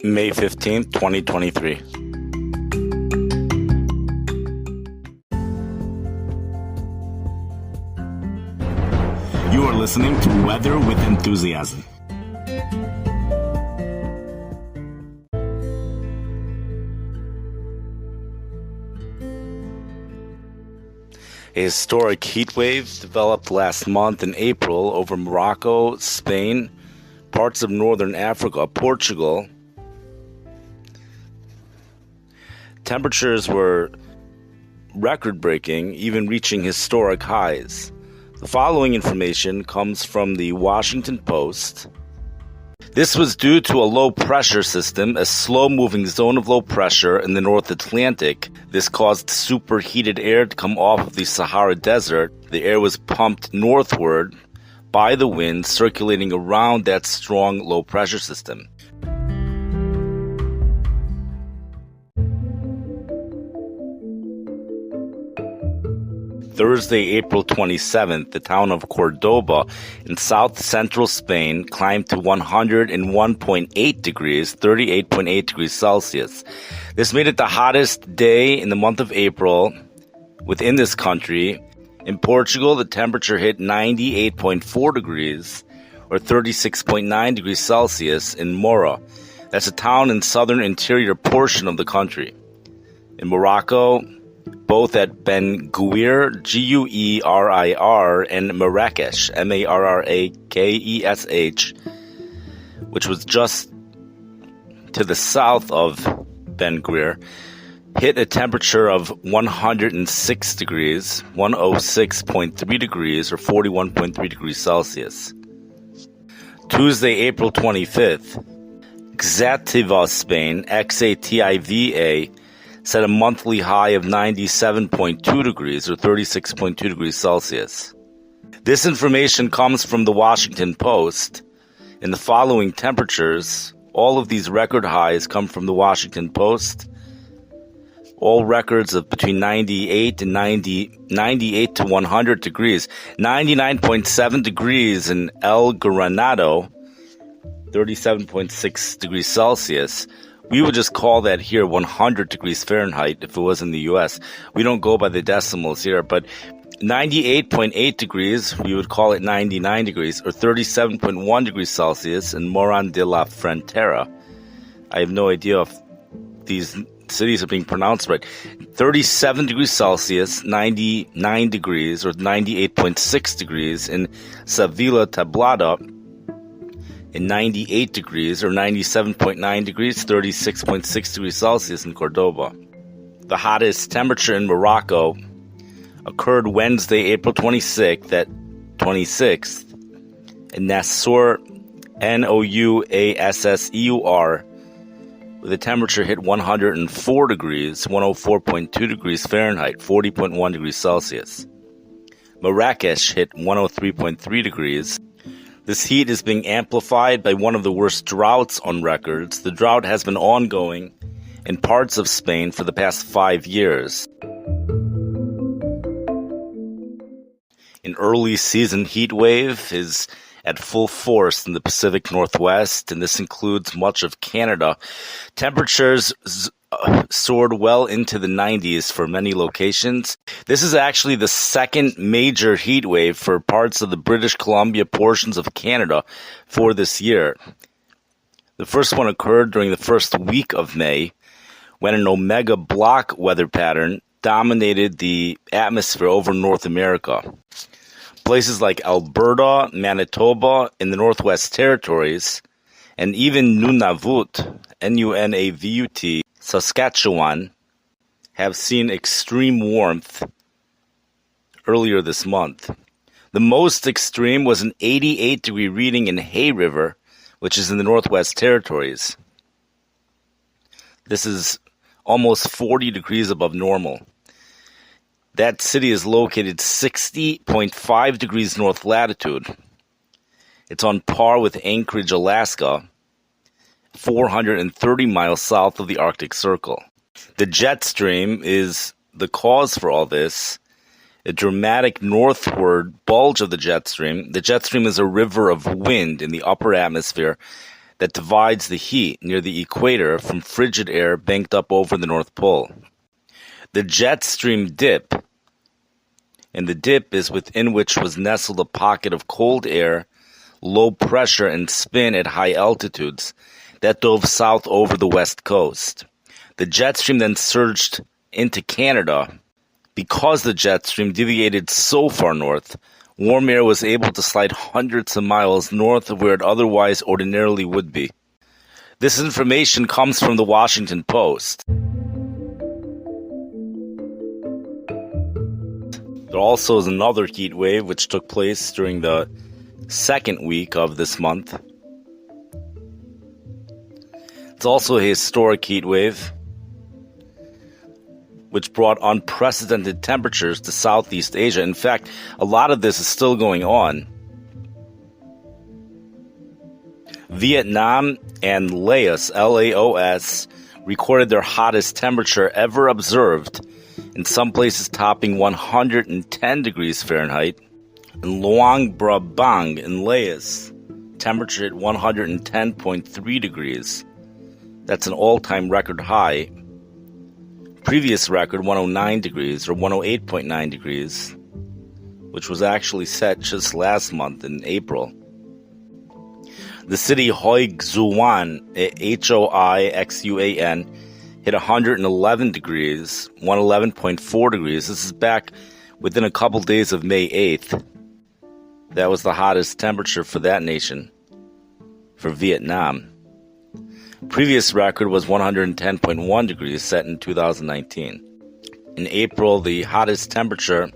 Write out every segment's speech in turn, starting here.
May 15th, 2023. You are listening to Weather with Enthusiasm. A historic heat wave developed last month in April over Morocco, Spain, parts of northern Africa, Portugal. Temperatures were record-breaking, even reaching historic highs. The following information comes from the Washington Post. This was due to a low-pressure system, a slow-moving zone of low pressure in the North Atlantic. This caused superheated air to come off of the Sahara Desert. The air was pumped northward by the wind, circulating around that strong low-pressure system. Thursday, April 27th, the town of Cordoba in south-central Spain climbed to 101.8 degrees, 38.8 degrees Celsius. This made it the hottest day in the month of April within this country. In Portugal, the temperature hit 98.4 degrees, or 36.9 degrees Celsius in Mora. That's a town in southern interior portion of the country. In Morocco, both at Ben Guir, Guerir, and Marrakesh, Marrakesh, which was just to the south of Ben Guir, hit a temperature of 106 degrees, 106.3 degrees, or 41.3 degrees Celsius. Tuesday, April 25th, Xativa, Spain, Xativa, set a monthly high of 97.2 degrees or 36.2 degrees Celsius. This information comes from the Washington Post. In the following temperatures, all of these record highs come from the Washington Post. All records of between 98 to 100 degrees. 99.7 degrees in El Granado, 37.6 degrees Celsius. We would just call that here 100 degrees Fahrenheit if it was in the U.S. We don't go by the decimals here, but 98.8 degrees, we would call it 99 degrees, or 37.1 degrees Celsius in Moran de la Frontera. I have no idea if these cities are being pronounced right. 37 degrees Celsius, 99 degrees, or 98.6 degrees in Sevilla Tablada, in 98 degrees or 97.9 degrees, 36.6 degrees Celsius in Cordoba. The hottest temperature in Morocco occurred Wednesday, April 26th, in Nassour, Nouasseur, where the temperature hit 104 degrees, 104.2 degrees Fahrenheit, 40.1 degrees Celsius. Marrakesh hit 103.3 degrees. This heat is being amplified by one of the worst droughts on records. The drought has been ongoing in parts of Spain for the past 5 years. An early season heat wave is at full force in the Pacific Northwest, and this includes much of Canada. Temperatures soared well into the 90s for many locations. This is actually the second major heat wave for parts of the British Columbia portions of Canada for this year. The first one occurred during the first week of May, when an omega block weather pattern dominated the atmosphere over North America. Places like Alberta, Manitoba, in the Northwest Territories, and even Nunavut, Nunavut, Saskatchewan, have seen extreme warmth earlier this month. The most extreme was an 88-degree reading in Hay River, which is in the Northwest Territories. This is almost 40 degrees above normal. That city is located 60.5 degrees north latitude. It's on par with Anchorage, Alaska, 430 miles south of the Arctic Circle. The jet stream is the cause for all this. A dramatic northward bulge of the jet stream. The jet stream is a river of wind in the upper atmosphere that divides the heat near the equator from frigid air banked up over the North Pole. The jet stream dip, and the dip is within which was nestled a pocket of cold air, low pressure, and spin at high altitudes that dove south over the west coast. The jet stream then surged into Canada. Because the jet stream deviated so far north, warm air was able to slide hundreds of miles north of where it otherwise ordinarily would be. This information comes from the Washington Post. There also is another heat wave which took place during the second week of this month. It's also a historic heat wave which brought unprecedented temperatures to Southeast Asia. In fact, a lot of this is still going on. Vietnam and Laos, Laos, recorded their hottest temperature ever observed, in some places topping 110 degrees Fahrenheit. In Luang Prabang in Laos, temperature hit 110.3 degrees. That's an all-time record high. Previous record 109 degrees or 108.9 degrees, which was actually set just last month in April. The city Hoi Xuan, Hoixuan, hit 111 degrees, 111.4 degrees. This is back within a couple days of May 8th. That was the hottest temperature for that nation, for Vietnam. Previous record was 110.1 degrees, set in 2019. In April, the hottest temperature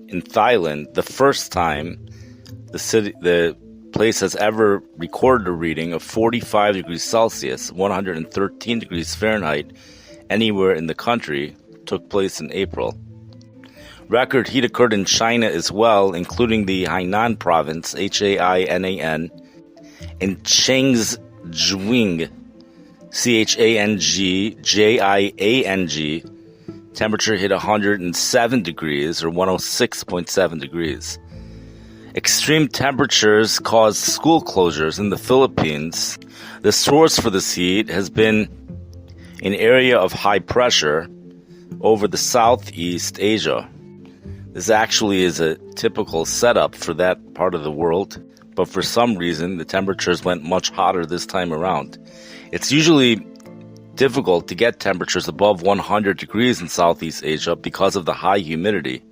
in Thailand, the first time the place has ever recorded a reading of 45 degrees Celsius, 113 degrees Fahrenheit, anywhere in the country, took place in April. Record heat occurred in China as well, including the Hainan province, Hainan, and Changjiang, Changjiang. Temperature hit 107 degrees or 106.7 degrees. Extreme temperatures caused school closures in the Philippines. The source for this heat has been an area of high pressure over the Southeast Asia. This actually is a typical setup for that part of the world, but for some reason the temperatures went much hotter this time around. It's usually difficult to get temperatures above 100 degrees in Southeast Asia because of the high humidity.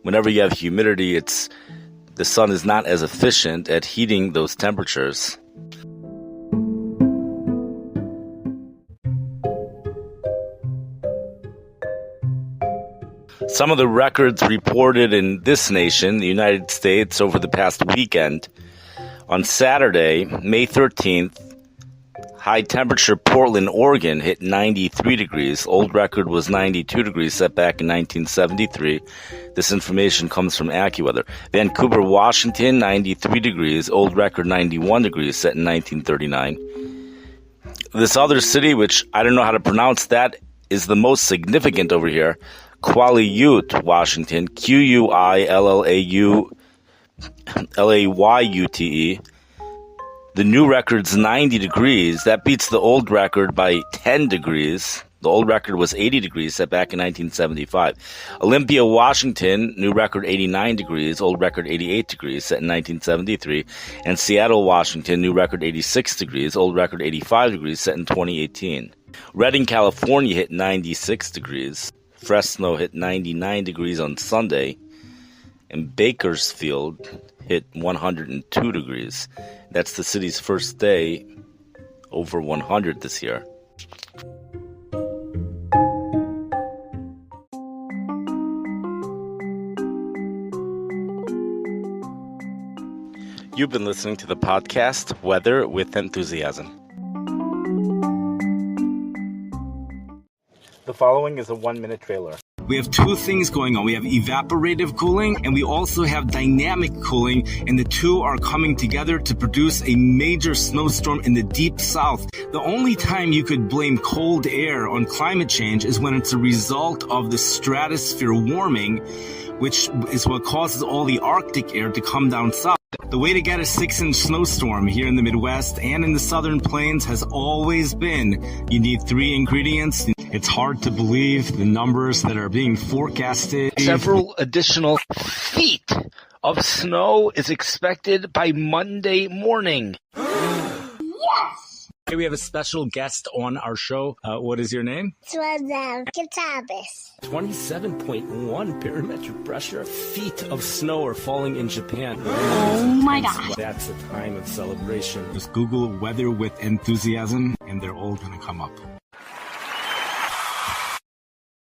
Whenever you have humidity, the sun is not as efficient at heating those temperatures. Some of the records reported in this nation, the United States, over the past weekend. On Saturday, May 13th, high temperature Portland, Oregon hit 93 degrees. Old record was 92 degrees, set back in 1973. This information comes from AccuWeather. Vancouver, Washington, 93 degrees. Old record 91 degrees, set in 1939. This other city, which I don't know how to pronounce, that is the most significant over here. Quileute, Washington, Quillalayute. The new record's 90 degrees. That beats the old record by 10 degrees. The old record was 80 degrees, set back in 1975. Olympia, Washington, new record 89 degrees, old record 88 degrees, set in 1973. And Seattle, Washington, new record 86 degrees, old record 85 degrees, set in 2018. Redding, California hit 96 degrees. Fresno hit 99 degrees on Sunday. And Bakersfield hit 102 degrees. That's the city's first day over 100 this year. You've been listening to the podcast Weather with Enthusiasm. The following is a 1-minute trailer. We have two things going on. We have evaporative cooling and we also have dynamic cooling, and the two are coming together to produce a major snowstorm in the deep south. The only time you could blame cold air on climate change is when it's a result of the stratosphere warming, which is what causes all the Arctic air to come down south. The way to get a 6-inch snowstorm here in the Midwest and in the Southern Plains has always been you need 3 ingredients. It's hard to believe the numbers that are being forecasted. Several additional feet of snow is expected by Monday morning. Hey, we have a special guest on our show. What is your name? Kitabis. 27.1 barometric pressure. Feet of snow are falling in Japan. Oh my God. That's a time of celebration. Just Google weather with enthusiasm and they're all going to come up.